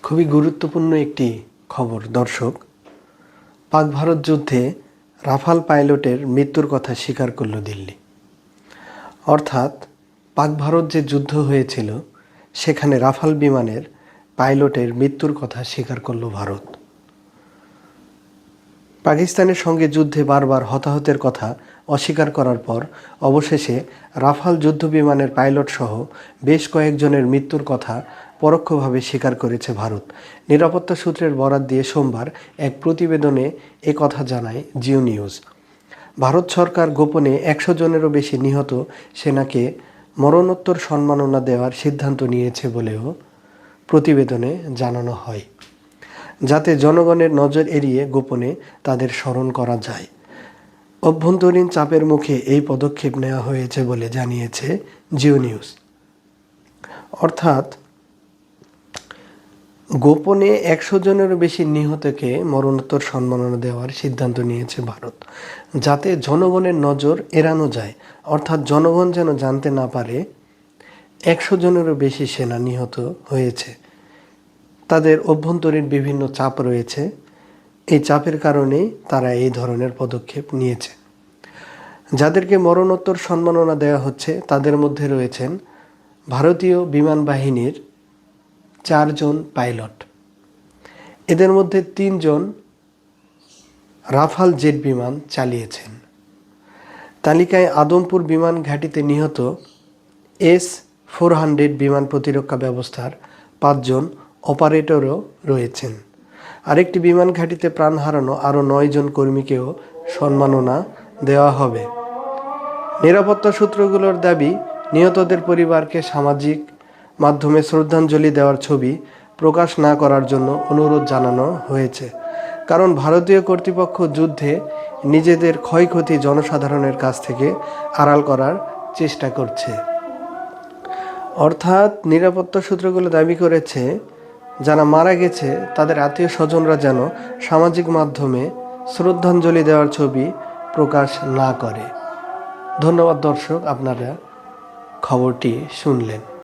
খুবই গুরুত্বপূর্ণ একটি খবর দর্শক। পাক ভারত যুদ্ধে রাফাল পাইলটের মৃত্যুর কথা স্বীকার করল দিল্লি। অর্থাৎ পাক ভারত যে যুদ্ধ হয়েছিল সেখানে রাফাল বিমানের পাইলটের মৃত্যুর কথা স্বীকার করল ভারত। পাকিস্তানের সঙ্গে যুদ্ধে বারবার হতাহতের কথা অস্বীকার করার পর অবশেষে রাফাল যুদ্ধ বিমানের পাইলট সহ বেশ কয়েকজনের মৃত্যুর কথা পরোক্ষভাবে স্বীকার করেছে ভারত। নিরাপত্তা সূত্রের বরাত দিয়ে সোমবার এক প্রতিবেদনে কথা জানায় জিও নিউজ। ভারত সরকার গোপনে 100 জনেরও বেশি নিহত সেনাকে মরণোত্তর সম্মাননা দেওয়ার সিদ্ধান্ত নিয়েছে বলেও প্রতিবেদনে জানানো হয়, যাতে জনগণের নজর এড়িয়ে গোপনে তাদের স্মরণ করা যায়। অভ্যন্তরীণ চাপের মুখে এই পদক্ষেপ নেওয়া হয়েছে বলে জানিয়েছে জিও নিউজ। অর্থাৎ গোপনে 100 জনেরও বেশি নিহতকে মরণোত্তর সম্মাননা দেওয়ার সিদ্ধান্ত নিয়েছে ভারত, যাতে জনগণের নজর এড়ানো যায়। অর্থাৎ জনগণ যেন জানতে না পারে 100 জনেরও বেশি সেনা নিহত হয়েছে। তাদের অভ্যন্তরীণ বিভিন্ন চাপ রয়েছে, এই চাপের কারণেই তারা এই ধরনের পদক্ষেপ নিয়েছে। যাদেরকে মরণোত্তর সম্মাননা দেওয়া হচ্ছে তাদের মধ্যে রয়েছেন ভারতীয় বিমান বাহিনীর 4 জন পাইলট। এদের মধ্যে 3 জন রাফাল জেট বিমান চালিয়েছেন। তালিকায় আদমপুর বিমান ঘাঁটিতে নিহত S-400 বিমান প্রতিরক্ষা ব্যবস্থার 5 জন অপারেটরও রয়েছেন। আরেকটি বিমান ঘাঁটিতে প্রাণ হারানো আরও 9 জন কর্মীকেও সম্মাননা দেওয়া হবে। নিরাপত্তা সূত্রগুলোর দাবি, নিহতদের পরিবারকে সামাজিক মাধ্যমে শ্রদ্ধাঞ্জলি দেওয়ার ছবি প্রকাশ না করার জন্য অনুরোধ জানানো হয়েছে, কারণ ভারতীয় কর্তৃপক্ষ যুদ্ধে নিজেদের ক্ষয়ক্ষতি জনসাধারণের কাছ থেকে আড়াল করার চেষ্টা করছে। অর্থাৎ নিরাপত্তা সূত্রগুলো দাবি করেছে যারা মারা গেছে তাদের আত্মীয় স্বজনরা যেন সামাজিক মাধ্যমে শ্রদ্ধাঞ্জলি দেওয়ার ছবি প্রকাশ না করে। ধন্যবাদ দর্শক, আপনারা খবরটি শুনলেন।